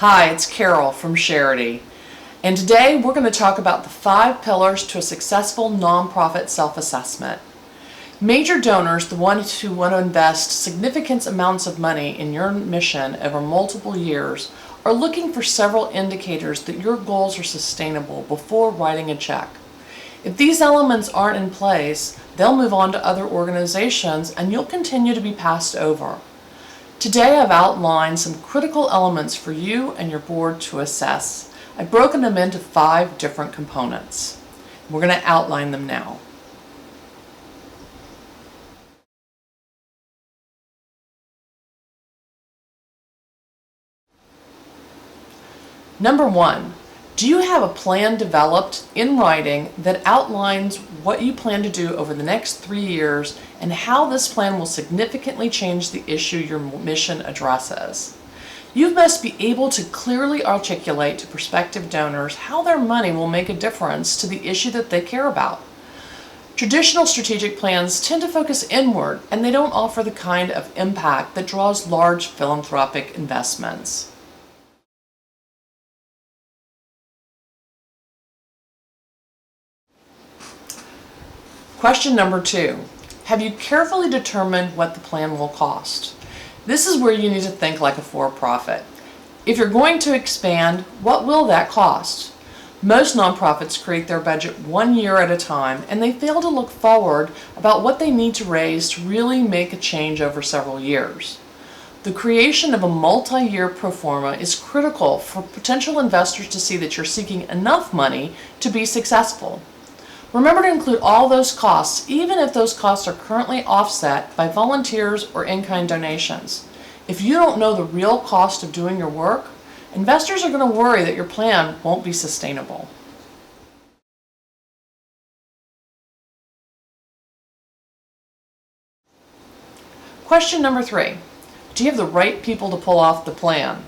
Hi, it's Carol from Charity, and today we're going to talk about the 5 pillars to a successful nonprofit self-assessment. Major donors, the ones who want to invest significant amounts of money in your mission over multiple years, are looking for several indicators that your goals are sustainable before writing a check. If these elements aren't in place, they'll move on to other organizations and you'll continue to be passed over. Today I've outlined some critical elements for you and your board to assess. I've broken them into 5 different components. We're going to outline them now. Number 1, do you have a plan developed in writing that outlines what you plan to do over the next 3 years and how this plan will significantly change the issue your mission addresses? You must be able to clearly articulate to prospective donors how their money will make a difference to the issue that they care about. Traditional strategic plans tend to focus inward, and they don't offer the kind of impact that draws large philanthropic investments. Question number 2. Have you carefully determined what the plan will cost? This is where you need to think like a for-profit. If you're going to expand, what will that cost? Most nonprofits create their budget 1 year at a time, and they fail to look forward about what they need to raise to really make a change over several years. The creation of a multi-year pro forma is critical for potential investors to see that you're seeking enough money to be successful. Remember to include all those costs, even if those costs are currently offset by volunteers or in-kind donations. If you don't know the real cost of doing your work, investors are going to worry that your plan won't be sustainable. Question number 3. Do you have the right people to pull off the plan?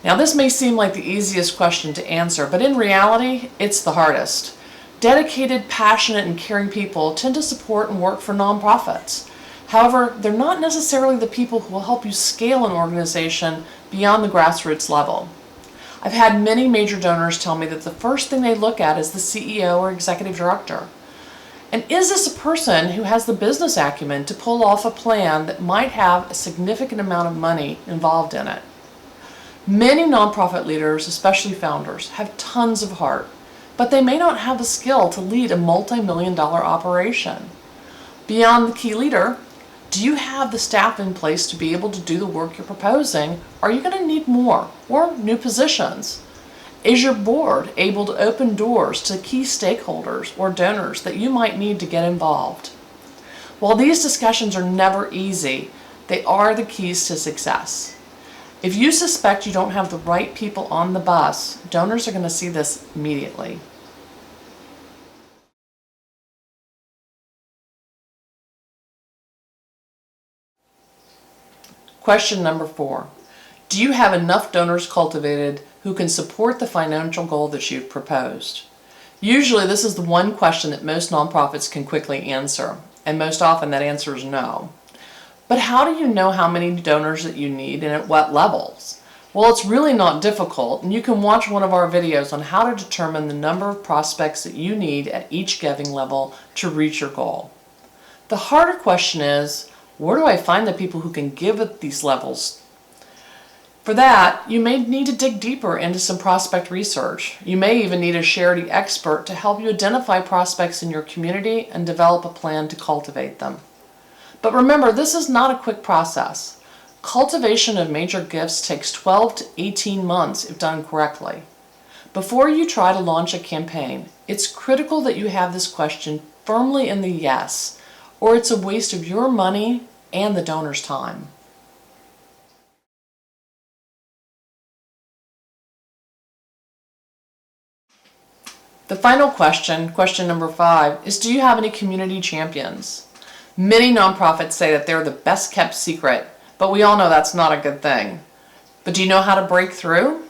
Now, this may seem like the easiest question to answer, but in reality, it's the hardest. Dedicated, passionate, and caring people tend to support and work for nonprofits. However, they're not necessarily the people who will help you scale an organization beyond the grassroots level. I've had many major donors tell me that the first thing they look at is the CEO or executive director. And is this a person who has the business acumen to pull off a plan that might have a significant amount of money involved in it? Many nonprofit leaders, especially founders, have tons of heart, but they may not have the skill to lead a multi-million-dollar operation. Beyond the key leader, do you have the staff in place to be able to do the work you're proposing? Are you going to need more or new positions? Is your board able to open doors to key stakeholders or donors that you might need to get involved? While these discussions are never easy, they are the keys to success. If you suspect you don't have the right people on the bus, donors are going to see this immediately. Question number 4. Do you have enough donors cultivated who can support the financial goal that you've proposed? Usually this is the one question that most nonprofits can quickly answer, and most often that answer is no. But how do you know how many donors that you need and at what levels? Well, it's really not difficult, and you can watch one of our videos on how to determine the number of prospects that you need at each giving level to reach your goal. The harder question is, where do I find the people who can give at these levels? For that, you may need to dig deeper into some prospect research. You may even need a Charity expert to help you identify prospects in your community and develop a plan to cultivate them. But remember, this is not a quick process. Cultivation of major gifts takes 12 to 18 months if done correctly. Before you try to launch a campaign, it's critical that you have this question firmly in the yes, or it's a waste of your money and the donor's time. The final question, question number 5, is do you have any community champions? Many nonprofits say that they're the best kept secret, but we all know that's not a good thing. But do you know how to break through?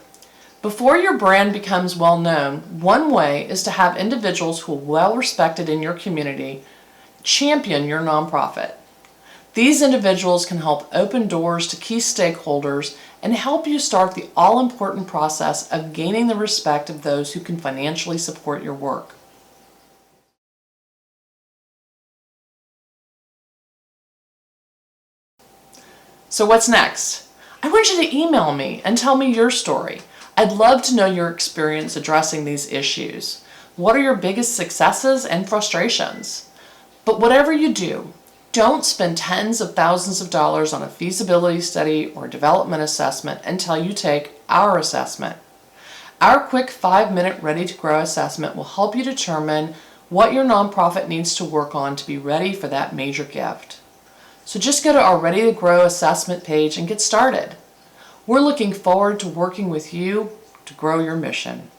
Before your brand becomes well known, one way is to have individuals who are well respected in your community champion your nonprofit. These individuals can help open doors to key stakeholders and help you start the all-important process of gaining the respect of those who can financially support your work. So what's next? I want you to email me and tell me your story. I'd love to know your experience addressing these issues. What are your biggest successes and frustrations? But whatever you do, don't spend tens of thousands of dollars on a feasibility study or development assessment until you take our assessment. Our quick 5-minute Ready to Grow assessment will help you determine what your nonprofit needs to work on to be ready for that major gift. So just go to our Ready to Grow assessment page and get started. We're looking forward to working with you to grow your mission.